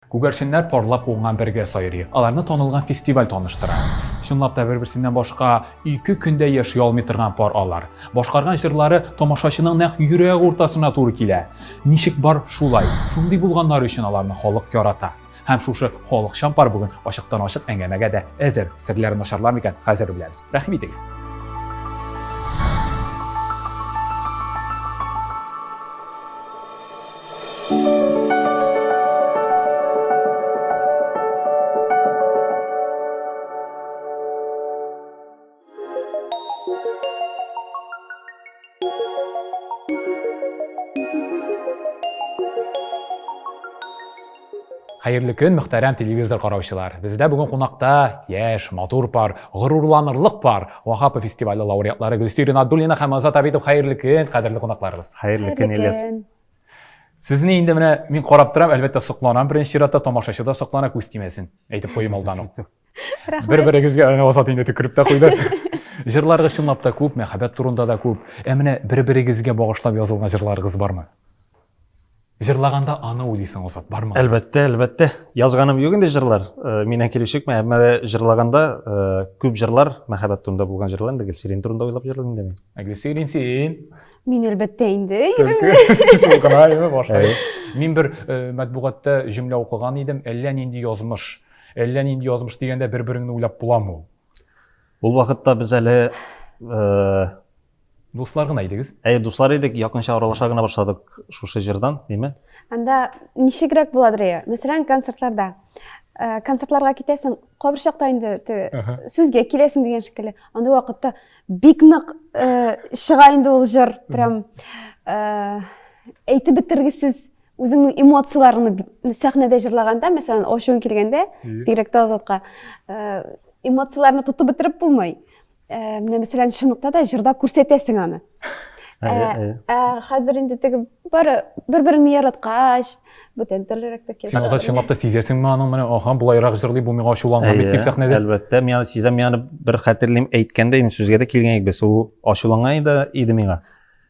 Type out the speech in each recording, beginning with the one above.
Күгәрченнәр парлап куйган бергә сайрый. Аларны танылган фестиваль таныштыра. Чынлап та бер-берсеннән башка 2 көндә яши алмый торган пар алар. Башкарган җырлары тамашачының нәкъ йөрәк уртасына туры килә. Ничек бар шулай? Шундый булганнар өчен аларны халык ярата. Һәм шушы халыкчан пар бүген ачыктан-ачык әңгәмәгә дә әзер. Серләрен ачарлар микән? Хәзер беләбез. Рәхмәт итегез. Хәерле көн, мөхтәрәм телевизор караучылар. Бездә бүген кунакта яшь, матур пар, горурланырлык пар, Вахапов фестивале лауреатлары Гөлсирин Абдуллина һәм Азат Абидов. Хәерле көн, кадерле кунакларыбыз. Хәерле көн, Ильяс. Сезне инде менә мин карап торам, әлбәттә сокланам, беренче чиратта тамашачы да соклана, күз тимәсен. Әйтеп куйым алдан ук. Бер-берегезгә Азат инде төкереп тә куйды. Җырларыгыз чынлап та күп, мәхәббәт турында да күп. Ә менә бер-берегезгә багышлап язылган җырларыгыз бармы? Җырлаганда аны уйлыйсың, Азат, бармы? Әлбәттә. Язганым юк инде җырлар. Миннән килүчек, әмма җырлаганда күп җырлар мәхәббәт турында булган җырлар инде, Гөлсирин турында уйлап җырладым инде мин. Гөлсирин, син? Мин әлбәттә инде. Мин бер матбугатта җөмлә укыган идем, әллә нинди язмыш дигәндә бер-береңне уйлап буламы? Ул вакытта без әле Дуслар гына идегез? Дуслар идек, якынча аралаша гына башладык шушы җырдан, диме? Анда ничегрәк буладыр? Мәсәлән, концертларда. Концертларга китәсең, кабыр чакта инде сүзгә киләсең дигән шикелле. Анда вакытта бик нык чыга инде ул җыр, прям әйтеп бетергесез үзеңнең эмоцияларыңны сәхнәдә җырлаганда, мәсәлән, ошуң килгәндә, бигрәк тә Азатка эмоцияларны тотып бетереп булмый. Менә мәсәлән, чынлыкта да җырда күрсәтәсең аны. Хәзер инде теге бары бер-береңне яраткач, бүтән төрлерәк тә килә. Син Азат чынлап та сизәсеңме аның менә, булайрак җырлый, бу миңа ачуланган бит дип сәхнәдә? Әлбәттә, мин сизәм, мин бер хәтерлим әйткәндә, инде сүзгә дә килгән идек, ул ачуланган иде миңа.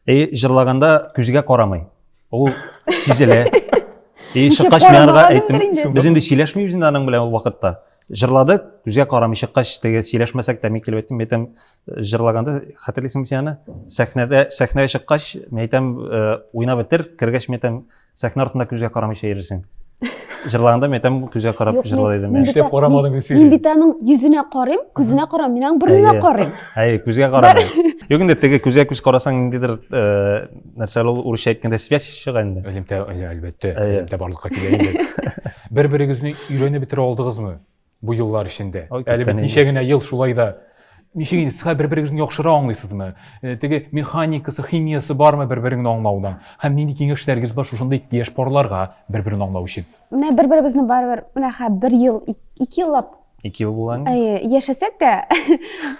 Җырлаганда күзгә карамый. Ул сизелә. Чыккач миңа әйттем, без инде сөйләшмибез инде аның белән ул вакытта. Җырладык, күзгә карамый чыккач, теге сөйләшмәсәк тә мин килеп әйттем, әйтәм, җырлаганда хәтерлисеңме син аны? Сәхнәгә чыккач, мин әйтәм, уйнап бетер, кергәч мин әйтәм, сәхнә артында күзгә карамыйча йөрерсең. Җырлаганда мин әйтәм, күзгә карап җырлый идем. Нишләп карамадың Гөлсирин? Мин бит аның йөзенә карыйм, күзенә карам, мин аның борынына карыйм. Күзгә карамый. Юк инде теге күзгә күз карасаң ниндидер нәрсә ул урысча әйткәндә связь чыга инде. Әлбәттә барлыкка килә инде. Бер-берегезне өйрәнеп бетерә алдыгызмы бу еллар эчендә? Әле бит ничә генә ел шулай да. Ничек инде сез бер-берегезне яхшырак аңлыйсызмы? Теге механикасы, химиясы бармы бер-береңне аңлаудан? Һәм нинди киңәшләрегез бар шушындай яшь парларга бер-берен аңлау өчен? Менә бер-беребезне барыбер, менә 1 ел, 2 еллап 2 ел булган. Яшәсәк тә,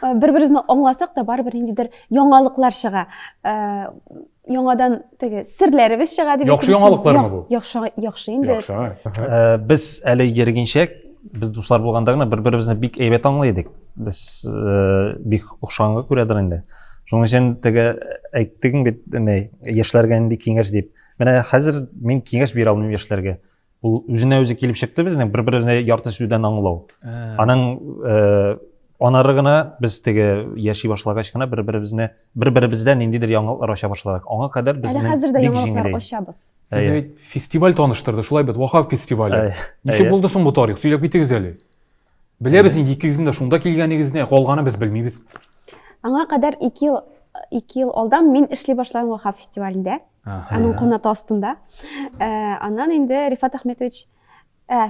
бер-беребезне аңласак та барыбер ниндидер яңалыклар чыга. Яңадан теге серләребез чыга дип. Яхшы яңалыклармы бу? Яхшы инде. Без әле йөргәнчәк, biz дуслар булганда гына бер-беребезне бик әйбәт аңлый идек. Без бик охшанга күрәдер инде. Шуның өчен теге әйттең бит, яшьләргә инде киңәш дип. Менә хәзер мин киңәш бирә алмыйм яшьләргә. Ул үзенә үзе килеп чыкты безнең бер-беребезне ярты сүздән аңлау. Аның анары гына без теге яши башлагач кына бер-беребездән ниндидер яңалыклар ача башладык. Аңа кадәр безнең хәзер дә яңалыклар ачабыз. Сезне бит фестиваль таныштырды, шулай бит, Вахап фестивале. Ничек булды соң бу тарих? Сөйләп китегез әле. Беләбез инде икегезнең дә шунда килгәнегезне, калганын без белмибез. Аңа кадәр 2 ел алдан мин эшли башлаган Вахап фестивалендә. Аның канаты астында. Аннан инде Рифат Ахметович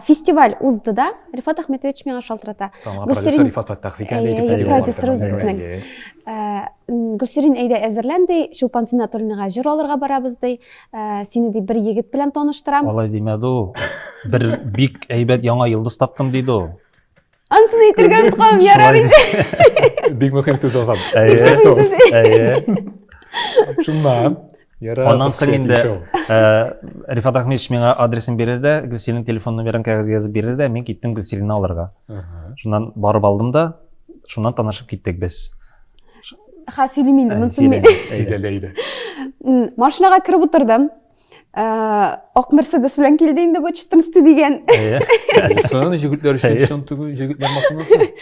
фестиваль узды да, Рифат Ахметович миңа шалтырата. Продюсер Рифат Фаттахов икән дип әйтеп. Продюсер безнең. Гөлсирин әйдә әзерләнде, Шулпан Синатуллинага җыр алырга барабыз ди. Сине ди бер егет белән таныштырам. Алай димәде ул. Бер бик әйбәт яңа йылдыз таптым диде ул. Ансын әйтергә уткам ярар инде. Бик мөһим сүз Азат. Шуннан Ondan soň indi Rifat Ahmedович миңа адресын бирде, Гөлсиринең телефон номерын кәгазьгә язып бирде, мин киттем Гөлсиринне алырга. Шуннан барып алдым да, шуннан танышып киттек без. Сөйлим инде, монсын мен. Сөйләләйде. Машинага кирип утырдым. Ак Мерседес белән килде инде бу 14 дигән. Сын җегетләр өчен шуны түгел җегетләр машинасы.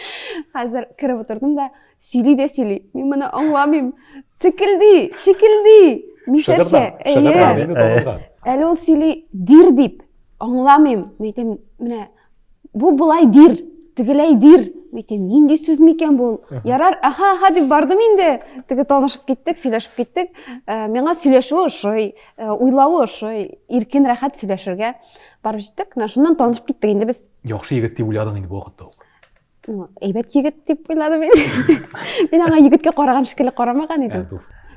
Хәзер киреп утырдым да сөйли. Мин моны аңламыйм. Шикелди. Мишәрчә. Әле ул сөйли дир дип аңламыйм. Мәйтем, менә бу булай дир, тегеләй дир. Мәйтем, нинди сүз микән бу? Ярар, аха дип бардым инде. Теге танышып киттек, сөйләшеп киттек. Миңа сөйләшү ошый, уйлавы ошый, иркен рәхәт сөйләшергә барып җиттек. Шуннан танышып киттек инде без. Яхшы егет дип уйладың инде бу вакытта. Әйбәт егет дип уйладым мин. Мин аңа егеткә караган шикелле карамаган идем.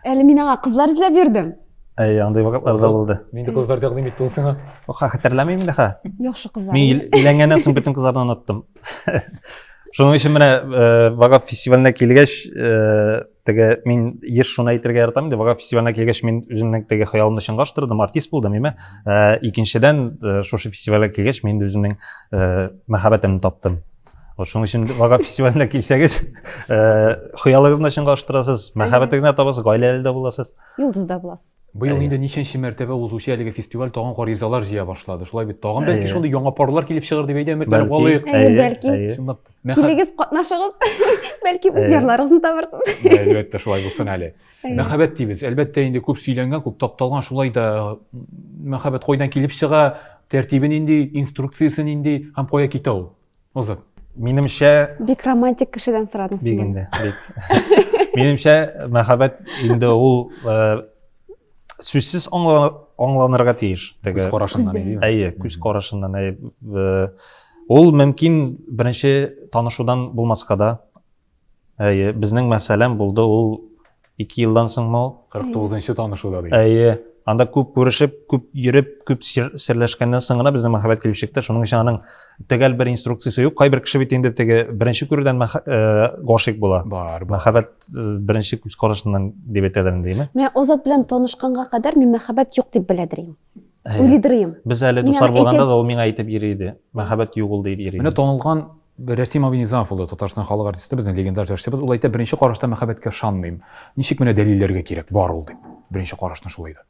Әле мин аңа кызлар эзләп йөрдем. Андай вакытлар да булды. Мин дә кызлар тәкъдим итте ул сиңа. Хәтерләмим инде ха. Яхшы кызлар. Мин өйләнгәннән соң бөтен кызларны оныттым. Шуның өчен менә Вагап фестиваленә килгәч, теге мин еш шуны әйтергә яратам инде. Вагап фестиваленә килгәч мин үземнең теге хыялымны чынга аштырдым, артист булдым, әйме. Икенчедән шушы фестивальгә килгәч мин үземнең мәхәббәтемне таптым. Шуның өчен Вагап фестиваленә килсәгез, хыялыгызны чынга аштырасыз, мәхәббәтегезне табасыз, гаиләле дә буласыз. Йолдызда буласыз. Быел инде ничәнче мәртәбә узучы әлеге фестиваль тагын гаризалар җыя башлады. Шулай бит тагын бәлки шундый яңа парлар килеп чыгыр дип әйтәм. Бәлки. Килегез, катнашыгыз. Бәлки үз ярларыгызны табарсыз. Әлбәттә шулай булсын әле. Мәхәббәт дибез. Әлбәттә инде күп сөйләнгән, күп тапталган, шулай да мәхәббәт кайдан килеп чыга, тәртибен инде, инструкциясын инде һәм кая китә ул. Озат. Минемчә Бик романтик кешедән сорадың бик инде. Минемчә мәхәббәт инде ул сүзсез аңланырга тиеш. Күз карашыннан иде. Әйе, күз карашыннан. Ул мөмкин беренче танышудан булмаска да. Әйе, безнең мәсәлән булды ул 2 елдан соңмы? 49нчы танышуда ди. Әйе, анда күп күрешеп, күп йөреп, күп серләшкәннән соң гына безнең мәхәббәт килеп чыкты. Шуның өчен аның төгәл бер инструкциясе юк. Кайбер кеше бит инде теге беренче күрүдән гашыйк була. Мәхәббәт беренче күз карашыннан дип әйтәләр инде. Мен Озат белән танышканга кадәр мин мәхәббәт юк дип беләдерим. Уйлыдырым. Без әле дуслар булганда да ул миңа әйтеп йөри иде. Мәхәббәт юк ул дип йөри. Менә танылган Рәсим Абинизамов булды, Татарстан халык артисты, безнең легендар җырчыбыз. Ул әйтә, беренче карашта мәхәббәткә ышанмыйм. Ничек менә дәлилләргә кирәк бар ул дип. Беренче карашта шулай да.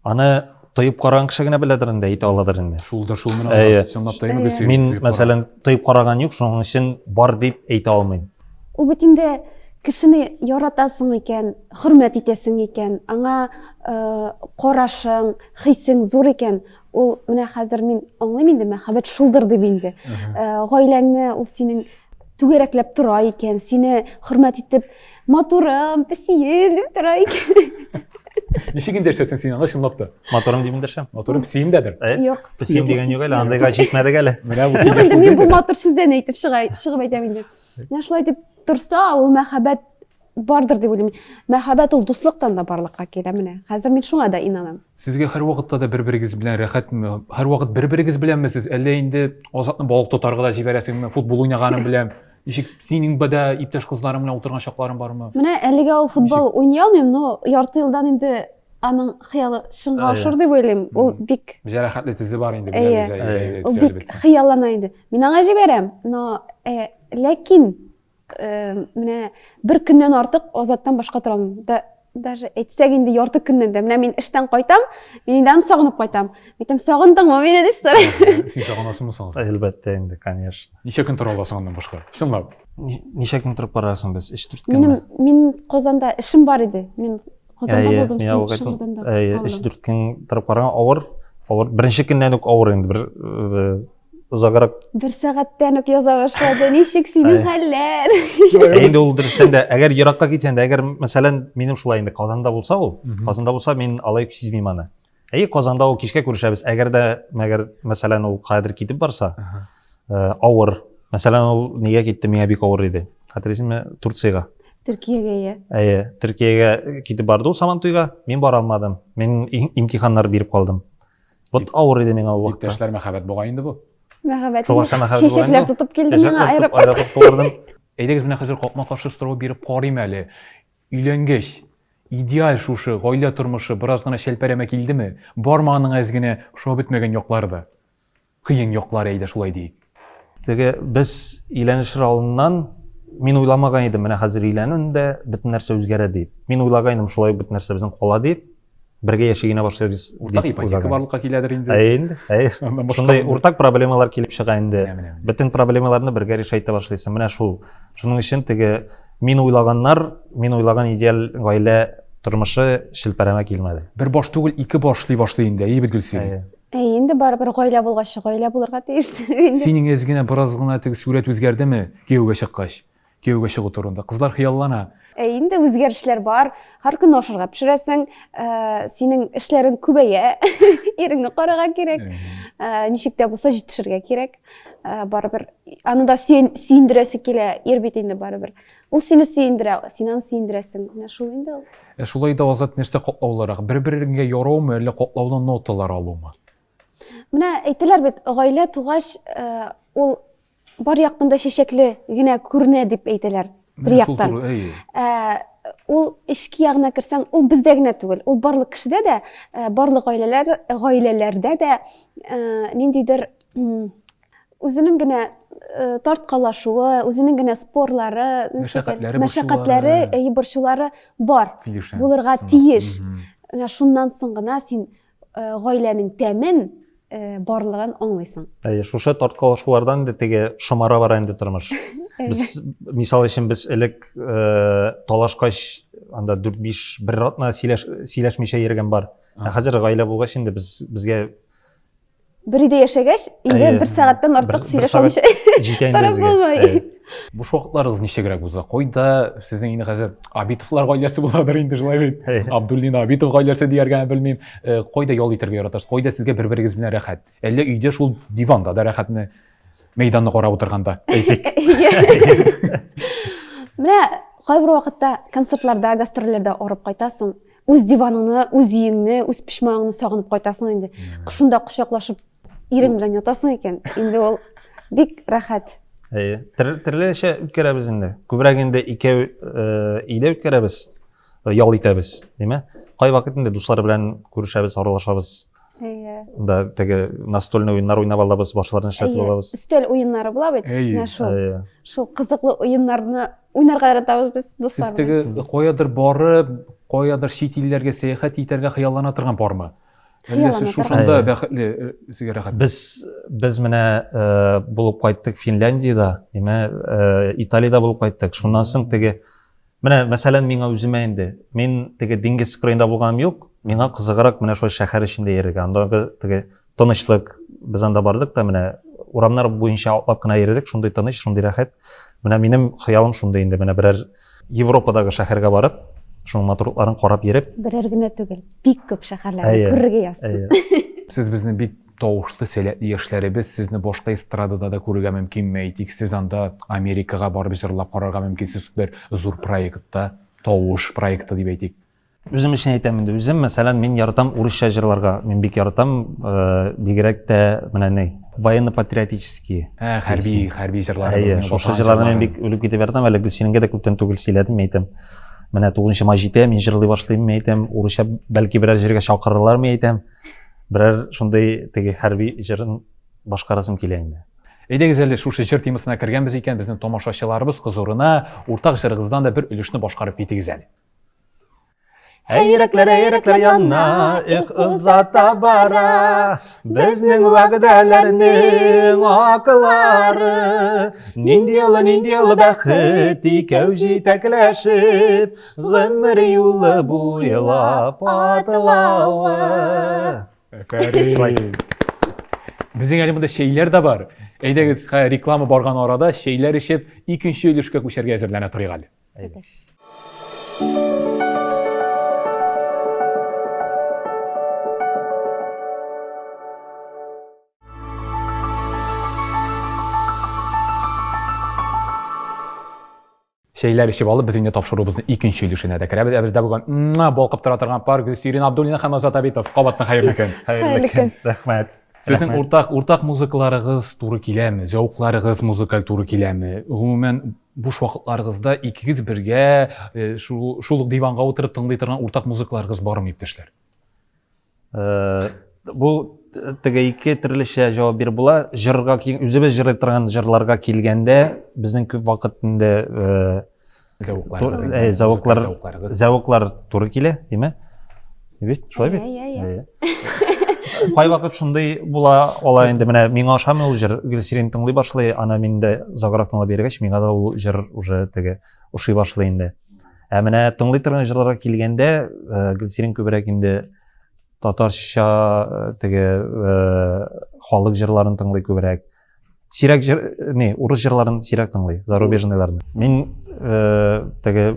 Аны тоеп караган кеше генә беләдер инде, әйтә аладыр инде. Шулда шул менә сынлап тайны без. Мин мәсәлән тоеп караган юк, шуның өчен бар дип әйтә алмыйм. Ул бит инде кешене яратасың икән, хөрмәт итәсең икән, аңа карашың, хисең зур икән. Ул менә хәзер мин аңлыйм инде мәхәббәт шулдыр дип инде. Гаиләңне ул синең түгәрәкләп тора икән, сине хөрмәт итеп, матурым, песием дип тора икән. Ничек индерсәң син аңа чынлап да? Моторым дип индерсәм. Моторым песием дәдер. Юк. Песием дигән юк әле, андайга җитмәдек әле. Менә бу. Юк инде мин бу матур сүздән әйтеп чыгып әйтәм инде. Менә шулай дип торса, ул мәхәббәт бардыр дип уйлыйм. Мәхәббәт ул дуслыктан да барлыкка килә менә. Хәзер мин шуңа да инанам. Сезгә һәр вакытта да бер-берегез белән рәхәтме? Һәр вакыт бер-берегез беләнме сез? Әллә инде Азатны балык тотарга да җибәрәсеңме? Футбол уйнаганым белән. Ничек синең бәдә иптәш кызларың белән утырган чакларың бармы? Менә әлегә ул футбол уйный алмыйм, но ярты елдан инде аның хыялы чынга ашыр дип уйлыйм. Ул бик җәрәхәтле тизе бар инде беләбез. Ул бик хыяллана инде. Мин аңа җибәрәм, но ләкин менә бер көннән артык Азаттан башка тора алмыйм. Даже әйтсәк инде ярты көннән дә. Менә мин эштән кайтам, мин инде аны сагынып кайтам. Әйтәм, сагындыңмы мине дип сорыйм. Син сагынасыңмы соң? Әлбәттә инде, конечно. Ничә көн тора аласың аннан башка? Чынлап. Ничә көн торып барасың без? 3-4 көн. Мин Казанда эшем бар иде. Мин Казанда булдым. 3-4 көн торып караган авыр. Беренче көннән үк авыр инде. Бер узаграк. Бер сәгатьтән үк яза башлады. Ничек синең хәлләр? Инде ул дөрестән дә, әгәр еракка китсәң дә, әгәр мәсәлән минем шулай инде Казанда булса ул, Казанда булса мин алай сизмим аны. Казанда ул кичкә күрешәбез. Әгәр мәсәлән ул кадәр китеп барса, авыр. Мәсәлән ул нигә китте, миңа бик авыр иде. Хәтерисезме, Турциягә. Төркиягә. Төркиягә китеп барды ул Самантуйга. Мин бара алмадым. Мин имтиханнар биреп калдым. Вот авыр иде миңа ул вакытта. Иптәшләр мәхәббәт булган инде бу. Мәхәббәт. Чәчәкләр тотып килдем миңа аэропорт. Әйдәгез менә хәзер капма-каршы сорау биреп карыйм әле. Өйләнгәч, идеаль шушы гаилә тормышы бераз гына шәлпәрәмә килдеме? Бармы аның әз генә шуа бетмәгән яклары да? Кыен яклары әйдә шулай диик. Теге без өйләнешер алдыннан мин уйламаган идем, менә хәзер өйләнүдә бөтен нәрсә үзгәрә дип. Мин уйлаган идем шулай бөтен нәрсә безнең кала дип. бергә яшәгенә башлайбыз. Уртак ипотека барлыкка киләдер инде. Инде. Андан башка Шундай булмый. уртак проблемалар килеп чыга инде. Менә. Бөтен проблемаларны бергә решайта башлыйсың. Менә шул. Шуның өчен теге мин уйлаган идеал гаилә тормышы шелпәрәмә килмәде. Бер баш түгел, ике башлый башлый инде. Әйбет Гөлсем. Инде барыбер гаилә булгач, гаилә булырга тиештер инде. Синең әзгенә бераз гына теге сүрәт үзгәрдеме? Кияүгә чыккач. Кияүгә чыгу турында. Кызлар хыяллана. Инде үзгәрешләр бар. Һәр көн ашарга пешерәсең, синең эшләрең күбәя. Иреңне карарга кирәк. Ничек тә булса җитешергә кирәк. Барыбер аны да сөендерәсе килә, ир бит инде барыбер. Ул сине сөендерә, син аны сөендерәсең. Менә шул инде ул. Шулай да Азат нәрсә котлауларак? Бер-береңгә яраумы, әллә котлаудан ноталар алумы? Менә әйтәләр бит, гаилә тугач, ул бар яктан да чәчәкле генә күренә дип әйтәләр. Бер яктан. Ул эшки ягына керсәң, ул бездә генә түгел, ул барлык кешедә дә, барлык гаиләләрдә дә ниндидер үзенең генә тарткалашуы, үзенең генә спорлары, мәшәкатьләре, борчулары бар. Булырга тиеш. Менә шуннан соң гына син гаиләнең тәмен барлыгын аңлыйсың. Шушы тарткалашулардан да теге шомара бара инде тормыш. Без мисал өчен без элек талашкач анда 4-5 бер атна сөйләшмичә йөргән бар. Хәзер гаилә булгач инде безгә бер өйдә яшәгәч, инде 1 сәгатьтән артык сөйләшмичә тарап булмый. Буш вакытларыгыз ничегрәк булса, койда сезнең инде хәзер Абитовлар гаиләсе буладыр инде шулай бит. Абдуллин Абитов гаиләсе дияргә белмим. Койда ял итәргә яратасыз? Койда сезгә бер-берегез белән рәхәт? Әллә өйдә шул диванда да рәхәтме? Мәйданны карап утырганда, әйтик. Менә кайбер вакытта концертларда, гастрольләрдә арып кайтасың. Үз диваныңны, үз өеңне, үз пишмагыңны сагынып кайтасың инде. Шунда кочаклашып ирең белән ятасың икән. Инде ул бик рәхәт. Төрлечә үткәрәбез инде. Күбрәк инде икәү өйдә үткәрәбез, ял итәбез, димме? Кай вакыт инде дуслар белән күрешәбез, аралашабыз. Да, теге настольный уеннар уйнап алабыз, башларын эшләтеп алабыз. Өстәл уеннары була бит. Менә шул кызыклы уеннарны уйнарга яратабыз без дуслар. Сез теге каядыр барып, каядыр чит илләргә сәяхәт итәргә хыяллана торган бармы? Әллә сез шушында бәхетле, сезгә рәхәт? Без менә булып кайттык Финляндиядә, Италиядә булып кайттык. Шуннан соң теге менә мәсәлән миңа үземә инде, мин теге диңгез кырыенда булганым юк. Миңа кызыграк менә шул шәһәр эчендә йөрергә. Андагы теге тынычлык, без анда бардык та менә урамнар буенча атлап кына йөрдек, шундый тыныч, шундый рәхәт. Менә минем хыялым шундый инде, менә берәр Европадагы шәһәргә барып, шуның матурлыкларын карап йөреп, берәр генә түгел, бик күп шәһәрләрне күрергә язсын. Сез безнең бик тавышлы, сәләтле яшьләребез, сезне башка эстрадада да күрергә мөмкинме? Әйтик, сез анда Америкага барып җырлап карарга мөмкинсез бер зур проектта, тавыш проекты дип әйтик. Үзем өчен әйтәм инде. Үзем мәсәлән мин яратам урысча җырларга. Мин бик яратам, бигрәк тә менә ни, военно-патриотические. Хәрби җырлар. Шушы җырларны мин бик үлеп китеп яратам. Әле Гөлсиненгә дә күптән түгел сөйләдем, әйтәм. Менә 9 май җитә, мин җырлый башлыйм, әйтәм. Урысча бәлки берәр җиргә чакырырлармы, әйтәм. Берәр шундый теге хәрби җырын башкарасым килә инде. Әйдәгез әле шушы җыр темасына кергәнбез икән, безнең тамашачыларыбыз хозурына уртак җырыгыздан да бер өлешне башкарып китегез әле. Йөрәкләр янна, озата бара, безнең вәгъдәләрнең акыллары. Нинди юлы бәхет икәү җитәкләшеп, гомер юлы буйлап атлавы. Безнең әле монда шәйләр дә бар. Әйдәгез, реклама барган арада шәйләр ишеп, икенче өлешкә күчәргә әзерләнә торыйк әле. Шәйләр ишеп алып, без инде тапшырубызның икенче өлешенә дә керәбез. Бездә бүген балкып тора торган пар Гөлсирин Абдуллина һәм Азат Абитов. Кабаттан хәерле көн. Рәхмәт. Сезнең уртак музыкаларыгыз туры киләме? Зәвыкларыгыз музыкаль туры киләме? Гомумән буш вакытларыгызда икегез бергә шул диванга утырып тыңлый торган уртак музыкаларыгыз бармы, иптәшләр? Бу теге ике төрлечә җавап биреп була. Җырга үзебез җырлый торган җырларга килгәндә, безнең күп вакыт инде зәвыклар туры килә, диме? бит, шулай бит. Иә. Кай вакыт шундай була ала инде менә миңа ошамый ул җыр Гөлсирин тыңлый башлый, ана мин дә заграк тыңлап бергәч, миңа да ул җыр уже теге ошый башлый инде. Ә менә тыңлый торган җырларга килгәндә, Гөлсирин күбрәк инде татарча теге халык җырларын тыңлый күбрәк. Сирәк урыс җырларын сирәк тыңлый, зарубежныйларны. Мин теге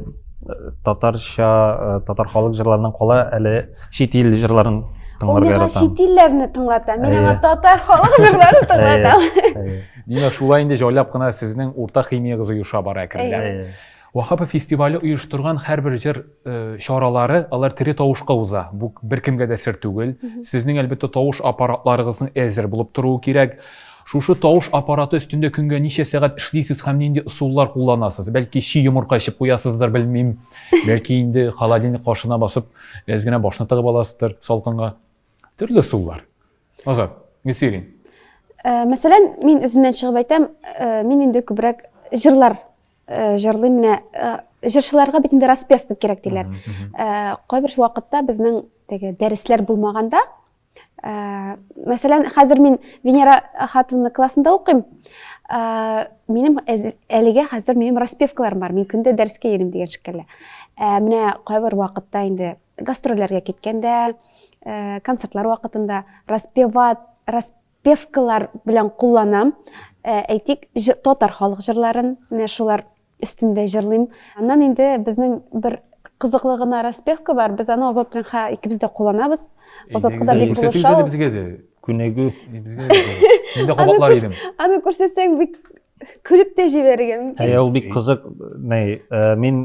татар халык җырларынан кала әле чит ил җырларын Ул тыңларга миңа яратам. чит илләрне тыңлата, мин аңа татар халык җырларын тыңлатам. Димә шулай инде җайлап кына сезнең уртак химиягыз оеша бара әкренләп. Вахапов фестивале оештырган һәрбер җыр чаралары, алар тере тавышка уза. Бу беркемгә дә сер түгел. Сезнең әлбәттә тавыш аппаратларыгызның әзер булып торуы кирәк. Шушы тавыш аппараты өстендә көнгә ничә сәгать эшлисез һәм нинди ысуллар кулланасыз? Бәлки чи йомырка эчеп куясыздыр, белмим. Бәлки инде холодильник кашына басып, әз генә башны тыгып аласыздыр салкынга. Төрле ысуллар. Азат, Гөлсирин. Мәсәлән, мин үземнән чыгып әйтәм, мин инде күбрәк җырлар җырлыйм, менә җырчыларга бит инде распевка кирәк диләр. Кайбер вакытта безнең теге дәресләр булмаганда, мәсәлән, хәзер мин Венера Хатунның классында укыйм. Минем әлегә хәзер минем распевкаларым бар. Мин көндә дәрескә йөрим дигән шикелле. Менә кайбер вакытта инде гастрольләргә киткәндә, концертлар вакытында распевкалар белән кулланам. Әйтик, татар халык җырларын, менә шулар өстендә җырлыйм. Аннан инде безнең бер кызыклы гына распевка бар. Без аны Азат белән икебез дә кулланабыз. Азатка да бик булыша. Безгә дә. Күнегү. Безгә дә. Мин дә кабатлар идем. Аны күрсәтсәң бик көлеп тә җибәрергә мөмкин. Ул бик кызык. Мин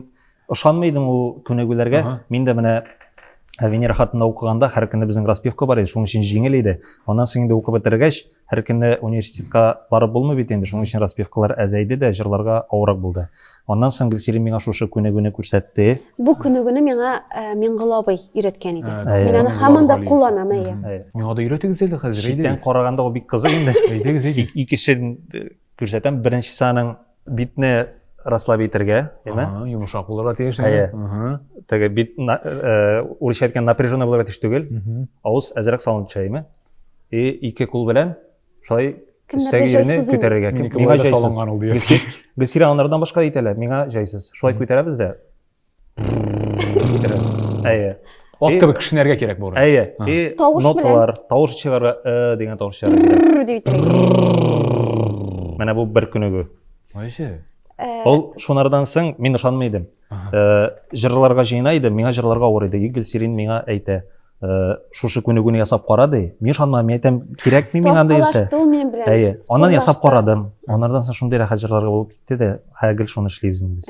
ышанмыйдым ул күнегүләргә. Мин дә менә Венера Хатунда укыганда һәр көнне безнең распевка бар иде, шуның өчен җиңел иде. Аннан соң инде укып бетергәч, һәр көнне университетка барып булмый бит инде, шуның өчен распевкалар әзәйде дә, җырларга авырак булды. Аннан соң Гөлсирин миңа шушы күнегүне күрсәтте. Бу күнегүне миңа Миңгол абый өйрәткән иде. Мин аны һаман да кулланам, Миңа да өйрәтегез әле хәзер. Читтән караганда ул бик кызык инде. Әйдәгез, әйдик. Икесен күрсәтәм. Беренчесе аның битне раслап итәргә, әйме? Йомшак булырга тиеш. Теге бит урысча әйткән напряженный булырга тиеш түгел. Авыз әзрәк салынып төшәйме? Ике кул белән шулай өстәге yerне күтәрергә. Миңа салынган ул диясе. Гөлсирин анардан башка әйтәләр, миңа җайсыз. Шулай күтәрәбез дә. Ат кебек кешнәргә кирәк бу. Ноталар, тавыш чыгарга дигән тавыш чыгарга. Менә бу бер күнегү. Айше. Ул шунардан соң мин ышанмыйдым. Җырларга җыйнайды, миңа җырларга авыр иде. Гөлсирин миңа әйтә, шушы күнегүне ясап карады. Мин ышанмам, әйтәм, кирәкми миңа анда йөрсә. Аннан ясап карадым. Аннардан соң шундый рәхәт җырларга булып китте дә, һәгел шуны эшлибез без.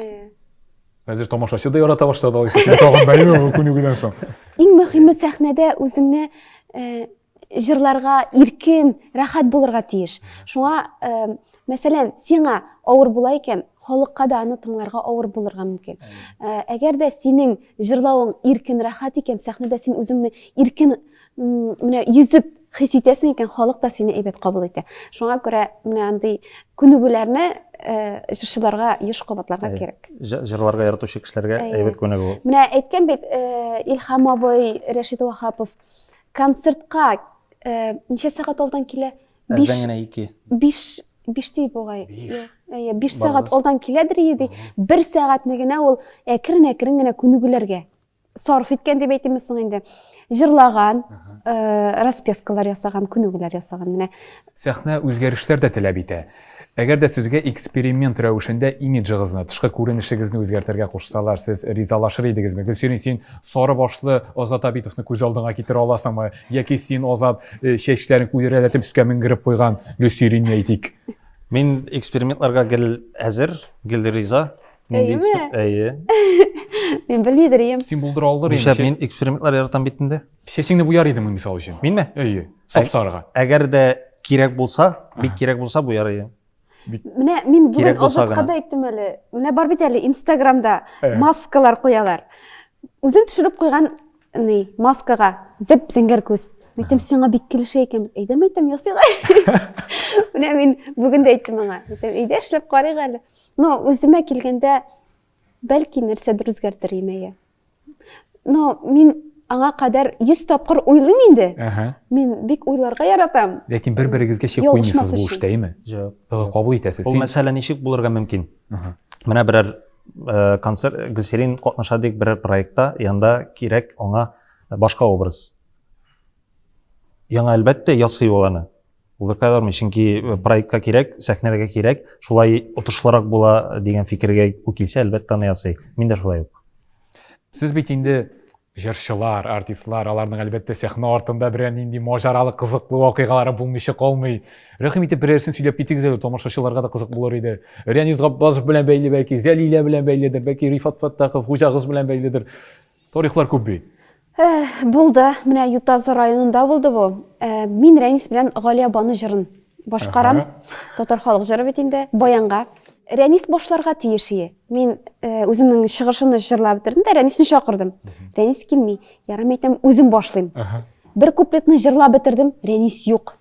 Хәзер тамашачы да ярата башлады алайса. Тагын бәйме күнегүдән соң. Иң мөһиме сәхнәдә үзеңне җырларга иркен, рәхәт булырга тиеш. Шуңа, мәсәлән, сиңа авыр була икән, халыкка да аны тыңларга авыр булырга мөмкин. Әгәр дә синең җырлавың иркен, рәхәт икән, сәхнәдә син үзеңне иркен менә йөзеп хис итәсең икән, халык та сине әйбәт кабул итә. Шуңа күрә менә андый күнегүләрне җырчыларга еш кабатларга кирәк. Җырларга яратучы кешеләргә әйбәт күнегү. Менә әйткән бит Илһам абый, Рәшит Вахапов концертка ничә сәгать алдан килә? 5 ди бугай. 5 сәгать алдан киләдер иде. 1 сәгатьне генә ул әкрен-әкрен генә күнегүләргә сарф иткән дип әйтәмсең инде. Җырлаган, распевкалар ясаган, күнегүләр ясаган менә. Сәхнә үзгәрешләр дә таләп итә. Әгәр дә сезгә эксперимент рәвешендә имиджыгызны, тышкы күренешегезне үзгәртергә кушсалар, сез ризалашыр идегезме? Гөлсирин, син сары башлы Азат Абитовны күз алдыңа китерә аласыңмы? Яки син Азат чәчләрен күрәләтеп үскә менгереп куйган Гөлсирин әйтик. Мин экспериментларга гел әзер, гел риза. Мин белмидерем. Син булдыра алыр инде. Мин экспериментлар яратам бит инде. Чәчеңне буяр идеме мисал өчен? Минме? Сап-сарыга. Әгәр дә кирәк булса, бик кирәк булса буяр идем. Менә мин бүген Азатка да әйттем әле. Менә бар бит әле Инстаграмда маскалар куялар. Үзен төшереп куйган маскага зәп-зәңгәр күз. Әйтәм, сиңа бик килешә икән. Әйтәм, ясыйга. Менә мин бүген дә әйттем аңа. Әйдә эшләп карыйк әле. Но үземә килгәндә бәлки нәрсәдер үзгәртер имәя. Но мин аңа кадәр 100 тапкыр уйлыйм инде. Аха. Мен бик уйларга яратам. Ләкин бер-берегезгә шик Ялгышмас куймыйсыз бу өчен. эштә, әйме? Жоқ. Кабул итәсез. Ул Син мәсьәлә ничек булырга мөмкин? Аха. Менә берәр концерт Гөлсерин катнаша дик бер проектта, янда кирәк аңа башка образ. Яңа әлбәттә ясый ул аны. Ул кадәр чөнки проектка кирәк, сәхнәгә кирәк, шулай отышлырак була дигән фикергә ул килсә, әлбәттә аны ясый. Мин дә шулай ук. Сез бит инде җырчылар, артистлар, аларның әлбәттә сәхнә артында берәр нинди маҗаралы, кызыклы вакыйгалары булмыйча калмый. Рәхим итеп берәрсен сөйләп китегез әле, тамашачыларга да кызык булыр иде. Рәниз Габбасов белән бәйле, бәлки Зәлилә белән бәйледер, бәлки Рифат Фаттахов, хуҗагыз белән бәйледер. Тарихлар күп бит. Булды, менә Ютазы районында булды бу. Мин Рәнис белән Галия Баны җырын башкарам. Татар халык җыры бит инде, баянга. Рәнис башларга тиеши. Мин үземнең чыгышымны җырлап бетердем дә Рәнисне чакырдым. Рәнис килми. Ярым әйтәм, үзем башлыйм. Бер куплетны җырлап бетердем, Рәнис юк.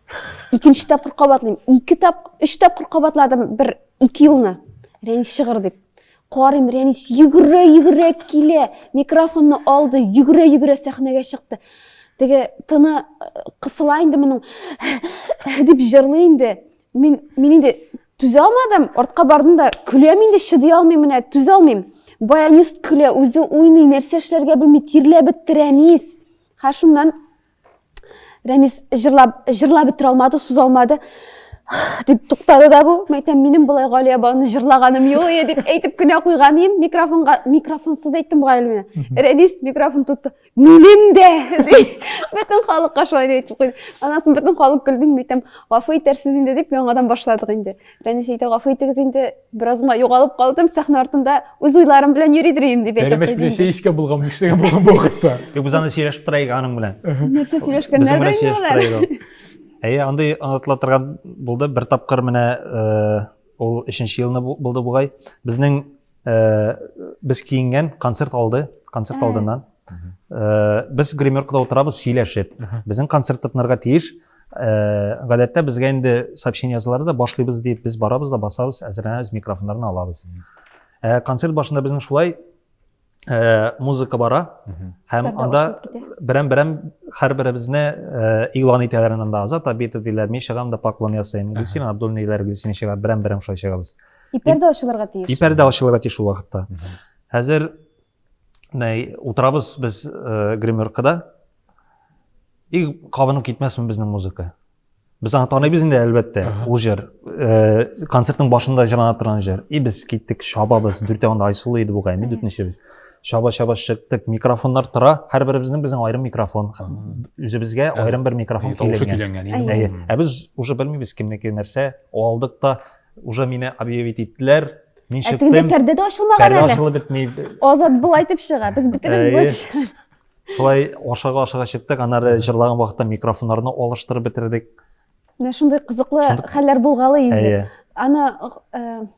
Икенче тапкыр кабатлыйм. 3 тапкыр кабатладым, бер 2 елны. Рәнис чыгыр дип. Карыйм, Рәнис йөгерә килә, микрофонны алды, йөгерә сәхнәгә чыкты. Теге тыны кысыла инде моның дип җырлый инде. Мин инде түзә алмадым, артка бардым да көләм инде, чыдый алмыйм, менә түзә алмыйм. Баянист көлә, үзе уйный, нәрсә эшләргә белми, тирләп бетте Рәнис. Шуннан Рәнис җырлап бетерә алмады, сүз алмады. Дип туктады да бу. Мәйтәм, минем булай Галия Баны җырлаганым юк дип әйтеп кенә куйган идем. Микрофонсыз әйттем Галия. Рәнис микрофон тутты. Минем дә. Бөтен халыкка шулай дип әйтеп куйды. Анасын бөтен халык көлде. Мәйтәм, гафу итәрсез инде дип яңадан башладык инде. Рәнис әйтә, гафу итегез инде, беразга югалып калдым, сәхнә артында үз уйларым белән йөридерим дип әйтеп Бәремеш белән куйды. шәешкә булган, нишләгән булган бу вакытта. Без аны сөйләшеп торайык аның белән. Нәрсә Безнең сөйләшкәннәр белән инде сөйләшеп алар. торайык. Андый аңлатыла торган булды. Бер тапкыр менә ул 3нче елны булды бугай. Безнең без киенгән концерт алдыннан. Без гримеркада утырабыз сөйләшеп. Безнең концерт тотынырга тиеш. Гадәттә безгә инде сообщение язалар да, башлыйбыз дип без барабыз да басабыз, әзерләнәбез, микрофоннарны алабыз. Концерт башында безнең шулай музыка бара, һәм анда берәм һәрберебезне игълан итәләр анда Азат Абитов диләр, мин чыгам да поклон ясыйм. Гөлсин Абдуллиниләр, Гөлсин чыга, берәм шулай чыгабыз. Ипәрдә ачылырга тиеш. Ипәрдә ачылырга тиеш ул вакытта. Хәзер утырабыз без гримеркада. И кабынып китмәсме безнең музыка. Без аны таныйбыз инде әлбәттә. Ул җыр концертның башында җырлана торган җыр. И без киттек, шабабыз, дүртәвендә Айсулу иде бугай, мин дүртенчебез. Шаба чыктык, микрофоннар тора, һәрберебезнең безнең айрым микрофон, үзебезгә айрым бер микрофон килгән. Без уже белмибез кемнеке нәрсә, алдык та уже мине объявить иттеләр. Мин чыктым. Пәрдә дә ачылмаган Пәрдә әле. ачылып бетми. Азат бул айтып чыга. Без бетеребез бу. Шулай ашыга чыктык, аннары җырлаган вакытта микрофоннарны алыштырып бетердек. Менә шундый кызыклы хәлләр булгалы инде. Әйе. Аны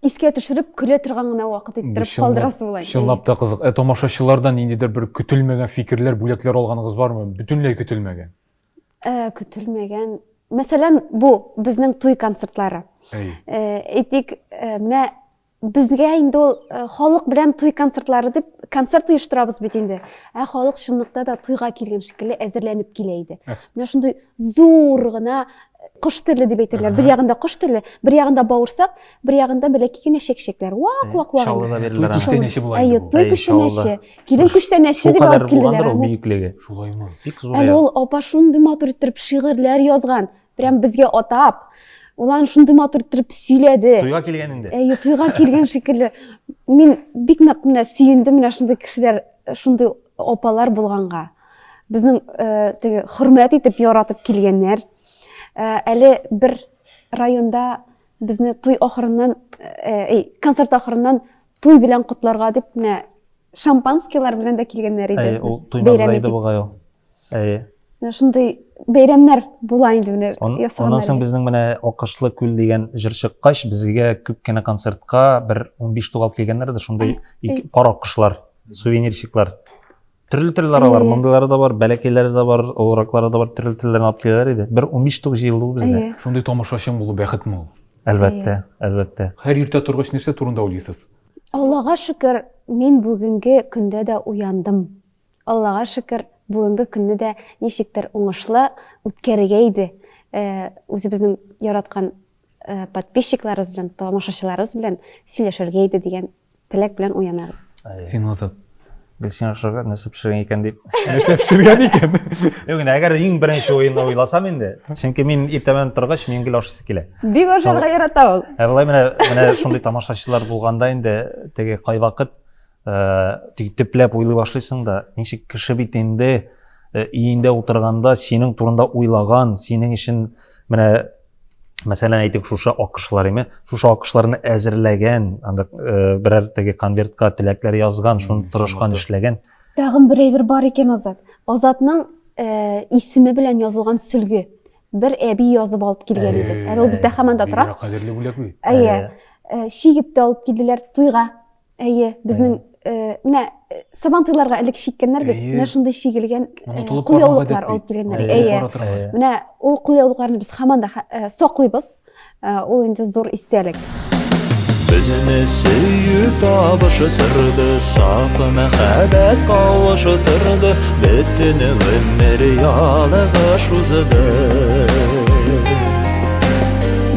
искә төшереп көлә торган гына вакыт иттереп калдырасы була. Чынлап та кызык. Тамашачылардан ниндидер бер көтелмәгән фикерләр, бүләкләр алганыгыз бармы? Бөтенләй көтелмәгән. Көтелмәгән. Мәсәлән, бу безнең туй концертлары. Әйтик, менә безгә инде ул халык белән туй концертлары дип концерт оештырабыз бит инде. Халык чынлыкта да туйга килгән шикелле әзерләнеп килә иде. Менә шундый зур гына кош теле дип әйтерләр. Бер ягында кош теле, бер ягында бавырсак, бер ягында бәләки генә шәкшәкләр. Вак. Шалыда биреләр. Күчтәнәше була инде. Туй күчтәнәше. Килен күчтәнәше дип алып килделәр. Ул бөеклеге. Шулаймы? Бик зур. Әле ул апа шундый матур иттереп шигырьләр язган. Прям безгә атап. Улан шундый матур иттереп сөйләде. Туйга килгән инде. Туйга килгән шикелле. Мин бик нык менә сөендем менә шундый кешеләр, шундый апалар булганга. Безнең теге хөрмәт итеп яратып килгәннәр. Әле бер районда безне туй ахырыннан, концерт ахырыннан туй белән котларга дип менә шампанскийлар белән дә килгәннәр иде. Ул туймазда иде бугай ул. Шундый бәйрәмнәр була инде менә ясаганнар. Ондан соң безнең менә Акышлы күл дигән җыр чыккач, безгә күп кенә концертка бер 15 тугал килгәннәр дә, шундый кара кышлар, сувенирчиклар. Төрле алар, мондайлары да бар, бәләкәйләре дә бар, олораклары да бар, төрле алып киләләр иде. Бер 15 туг җыелды ул бездә. Шундый тамашачың булу бәхетме ул? Әлбәттә. Һәр иртә торгач нәрсә турында уйлыйсыз? Аллага шөкер, мин бүгенге көндә дә уяндым. Аллага шөкер, бүгінгі күнні де нешіктір оңышлы үткәргәйді. Үзебезнең яраткан подписчикларыбыз белән, тамашачыларыбыз белән сөйләшергәйді деген теләк белән уянабыз. Син Азат, Без сиңа шуга нәрсә пешергән икән дип. нәрсә пешергән икән? Юк, әгәр иң беренче уенда уйласам инде, чөнки мин иртәмән торгач мин гел ашыйсы килә. Бик ашарга ярата ул. Болай менә шундый тамашачылар булганда инде теге кайвакыт теге төпләп уйлый башлыйсың да, ничек кеше бит инде өендә утырганда синең турында уйлаган, синең өчен менә мәсәлән әйтик шушы акышлар име, шушы акышларны әзерләгән, анда берәр теге конвертка теләкләр язган, шуны тырышкан, эшләгән. Тагын бер әйбер бар икән Азат. Азатның исеме белән язылган сүлге бер әби язып алып килгән иде. Әле ул бездә һаман да тора. Кадерле бүләк бит. Шигеп тә алып килделәр туйга. Безнең менә сабантуйларга элек шиккәннәр бит. Менә шундый шигелгән кулъяулыклар алып килгәннәр. Менә ул кулъяулыкларны без һаман да саклыйбыз. Ул инде зур истәлек. Bizini sevip abışıtırdı, safı məhəbbət qavuşuturdu, bitini ömür yalıqış uzudu.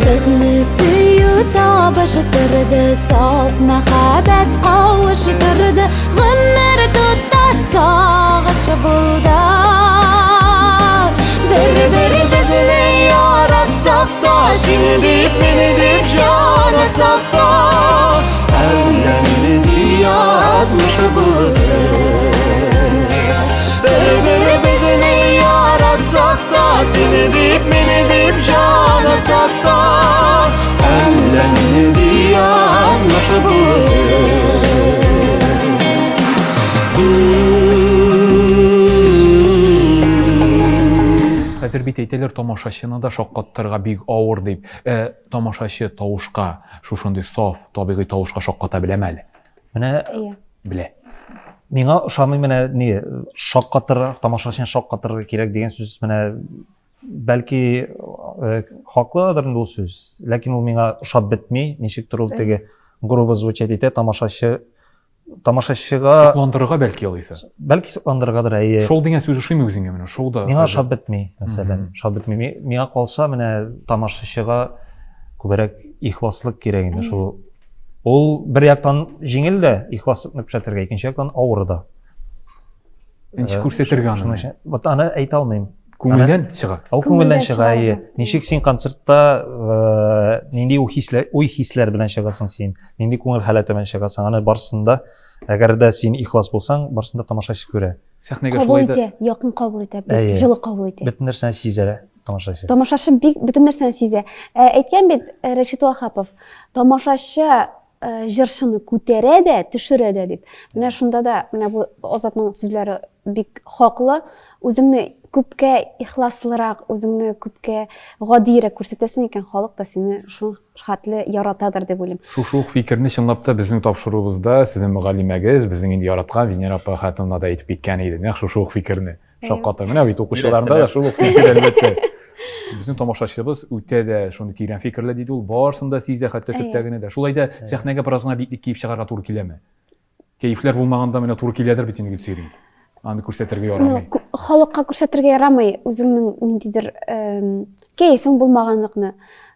Bizni sevip abışıtırdı, saf məhəbbət qavuşuturdu, ömür tutaş sağışı buldu. Bir bizni yaratsak da, seni deyip meni deyip yaratsak da, Əllərini yazmış budur. bir Bizni yaratsak da, seni deyip meni deyip yaratsak da, əllərini yazmış budur. Хәзер бит әйтәләр тамашачыны да шаккаттырга бик авыр дип. Тамашачы тавышка, шушындый саф, табигый тавышка шакката беләме әле? Менә Белә. миңа ошамый менә ни шаккатыр, тамашачыны шаккатырга кирәк дигән сүз менә бәлки хаклыдыр инде ул сүз, ләкин ул миңа ошап бетми, ничектер ул теге грубо звучать итә, тамашачыга Сокландырырга бәлки алыйсы. бәлки сокландырыргадыр, Шул дигән сүз ошыймы үзеңә менә? Шул да. Миңа ошап бетми, мәсәлән, ошап бетми. Миңа калса менә тамашачыга күбрәк ихласлык кирәк инде шул. Ул бер яктан җиңел дә ихласлыкны күрсәтергә, икенче яктан авыр да. Ничек күрсәтергә аны? Вот аны әйтә алмыйм. Күңелдән чыга. Ул күңелдән чыга. Ничек син концертта нинди уй хисләр белән чыгасың син, нинди күңел халәте белән чыгасың, аны барсында әгәр дә син ихлас булсаң, барсында тамашачы күрә. Сәхнәгә Кабул шулай да итә, якын кабул итә, бик җылы кабул итә. Бөтен нәрсәне сизә тамашачы. Тамашачы бик бөтен нәрсәне сизә. Әйткән бит Рәшит Вахапов, тамашачы җырчыны күтәрә дә, төшерә дә дип. Менә шунда да, менә бу Азатның сүзләре бик хаклы. Үзеңне күпкә ихласлырак, үзеңне күпкә гадиерәк күрсәтәсең икән, халык да сине шул хәтле яратадыр дип уйлыйм. Шушы фикерне чынлап та безнең тапшыруыбызда сезнең мөгаллимәгез, безнең инде яраткан Венера апа хатында да әйтеп киткән иде. Нәкъ шушы фикерне. Шакката. Менә бит укучыларында да шул фикер әлбәттә. Безнең тамашачыбыз үтә дә шундый тирән фикерле диде ул, барсын да сизә, хәтта төптәгенә дә. Шулай да сәхнәгә бераз гына битлек киеп чыгарга туры киләме? Кәефләр булмаганда менә туры киләдер бит инде сирин. Аны күрсәтергә ярамый. Халыкка күрсәтергә ярамый, үзеңнең ниндидер кәефең булмаганлыкны.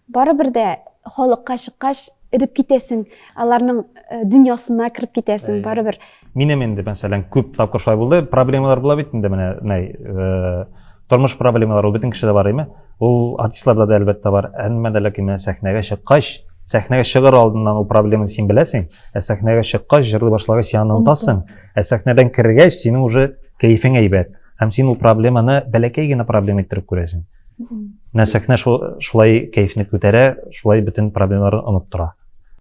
Барыбер дә халыкка чыккач иреп китәсең, аларның дөньясына кирип китәсең, барыбер. Минем инде мәсәлән күп тапкыр шулай булды, проблемалар була бит инде менә тормыш проблемалар ул бөтен кешедә бар име? Ул артистларда да әлбәттә бар. Әмма дә ләкин сәхнәгә чыккач, сәхнәгә чыгыр алдыннан ул проблеманы син беләсең. Сәхнәгә чыккач җырлый башлагач син онытасың. Сәхнәдән кергәч синең уже кәефең әйбәт. Һәм син ул проблеманы бәләкәй генә проблема иттереп күрәсең. Менә сәхнә шулай кәефне күтәрә, шулай бөтен проблемаларны оныттыра.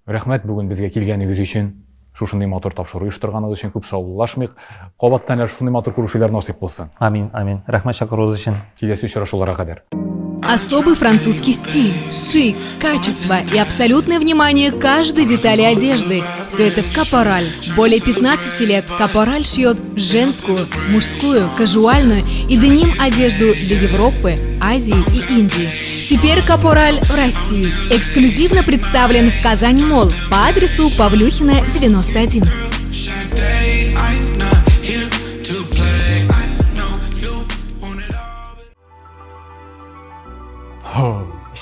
Рәхмәт бүген безгә килгәнегез өчен. Шушындай матур тапшыру оештырганыгыз өчен күп саулашмыйк. Кабаттан шундый матур күрешүләр насыйп булсын. Амин, амин. Рәхмәт чакыруыгыз өчен. Киләсе очрашуларга кадәр. Особый французский стиль, шик, качество и абсолютное внимание к каждой детали одежды. Все это в Капораль. Более 15 лет Капораль шьет женскую, мужскую, казуальную и деним одежду для Европы, Азии и Индии. Теперь Капораль в России. Эксклюзивно представлен в Казань Молл по адресу Павлюхина, 91.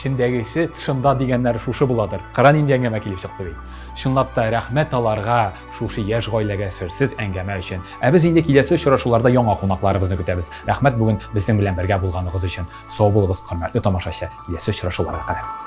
içindəgisi tышында дигәннәре шушы буладыр. Кыран инде әңгәмә килеп чыкты бит. Чынлап та рәхмәт аларга шушы яшь гаиләгә серсез әңгәмә өчен. Ә без инде киләсе очрашуларда яңа кунакларыбызны көтәбез. Рәхмәт бүген безнең белән бергә булганыгыз өчен. Сау булыгыз, хөрмәтле тамашачы. Киләсе очрашуларга кадәр.